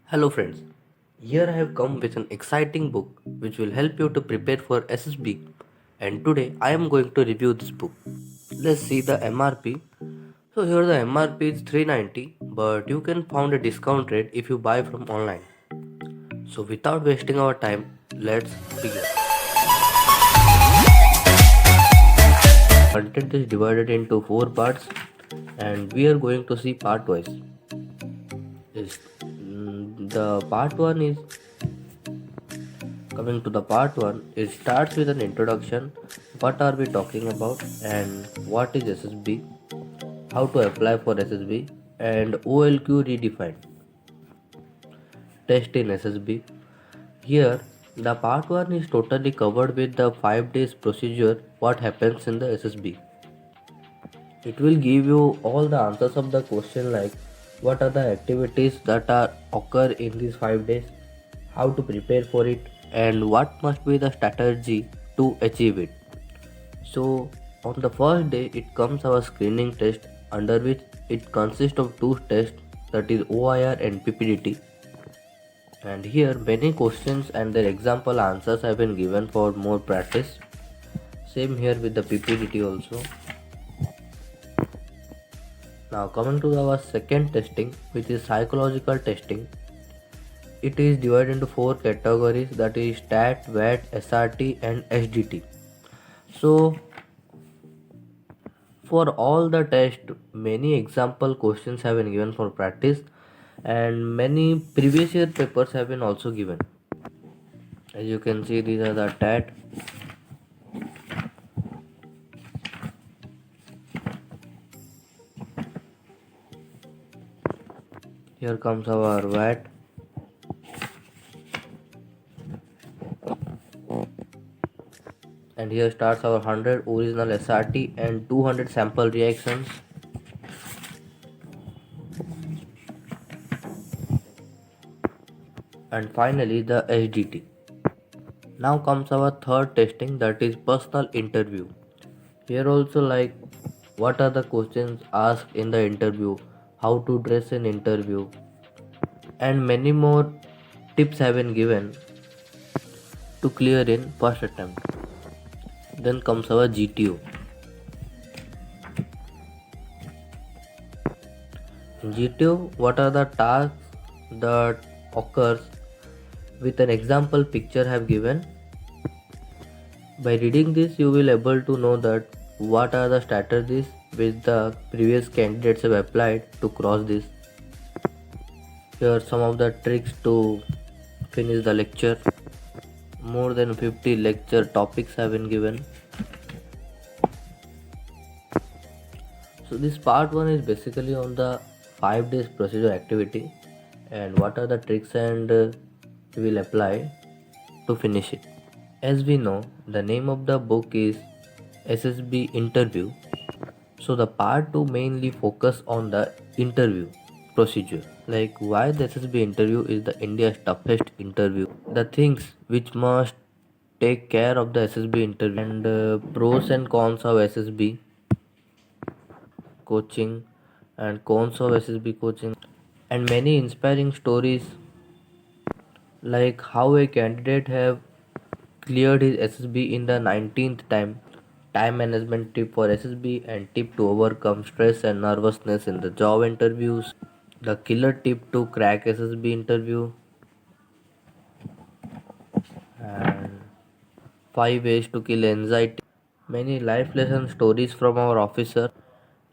Hello friends, here I have come with an exciting book which will help you to prepare for SSB, and today I am going to review this book. Let's see the MRP. So here the MRP is 390, but you can find a discount rate if you buy from online. So without wasting our time, let's begin. Content is divided into 4 parts and we are going to see part wise. The part 1 is Coming to the part 1, it starts with an introduction. What are we talking about and what is SSB? How to apply for SSB and OLQ redefined. Test in SSB. Here, the part 1 is totally covered with the 5 days procedure what happens in the SSB. It will give you all the answers of the question like what are the activities that are occur in these 5 days, how to prepare for it, and what must be the strategy to achieve it. So on the first day it comes our screening test under which it consists of two tests, that is OIR and PPDT, and here many questions and their example answers have been given for more practice. Same here with the PPDT also. Now coming to our second testing, which is psychological testing. It is divided into 4 categories, that is STAT, VAT, SRT and SDT. So for all the test, many example questions have been given for practice and many previous year papers have been also given. As you can see, these are the TAT. Here comes our VAT. And here starts our 100 original SRT and 200 sample reactions. And finally the SDT. Now comes our third testing, that is personal interview. Here also like what are the questions asked in the interview, how to dress in interview, and many more tips have been given to clear in first attempt. Then comes our GTO. In GTO, what are the tasks that occurs with an example picture have given. By reading this, you will able to know that what are the strategies which the previous candidates have applied to cross this. Here are some of the tricks to finish the lecture. More than 50 lecture topics have been given. So this part 1 is basically on the 5 days procedure activity and what are the tricks and we will apply to finish it. As we know, the name of the book is SSB Interview. So the part 2 mainly focus on the interview procedure, like why the SSB interview is the India's toughest interview, the things which must take care of the SSB interview, and pros and cons of SSB coaching and cons of SSB coaching, and many inspiring stories like how a candidate have cleared his SSB in the 19th time management tip for SSB, and tip to overcome stress and nervousness in the job interviews, the killer tip to crack SSB interview, and 5 ways to kill anxiety, many life lesson stories from our officer.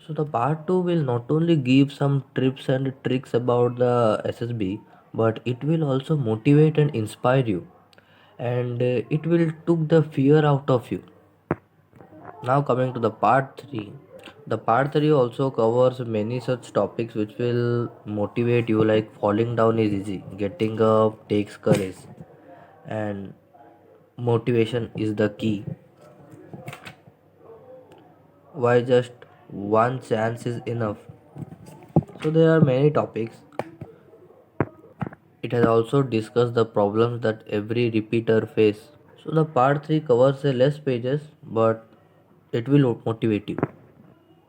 So the part 2 will not only give some tips and tricks about the SSB, but it will also motivate and inspire you, and it will took the fear out of you. Now coming to the part 3. The part 3 also covers many such topics which will motivate you, like falling down is easy, getting up takes courage, and motivation is the key. Why just one chance is enough. So there are many topics. It has also discussed the problems that every repeater face. So the part 3 covers a less pages but it will motivate you.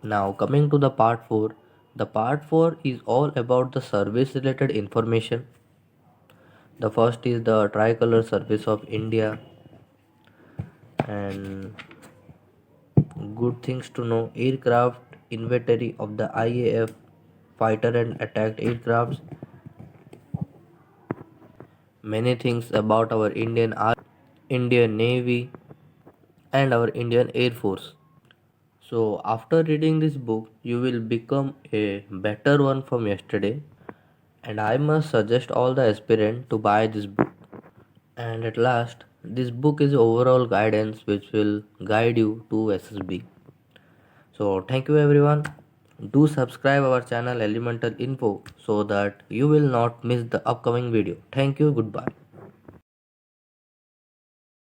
Now coming to the part 4 is all about the service related information. The first is the Tricolor Service of India, and good things to know: aircraft inventory of the IAF, fighter and attack aircrafts, many things about our Indian Army, Indian Navy, and our Indian Air Force. So, after reading this book, you will become a better one from yesterday. And I must suggest all the aspirant to buy this book. And at last, this book is overall guidance which will guide you to SSB. So, thank you everyone. Do subscribe our channel Elemental Info so that you will not miss the upcoming video. Thank you. Goodbye.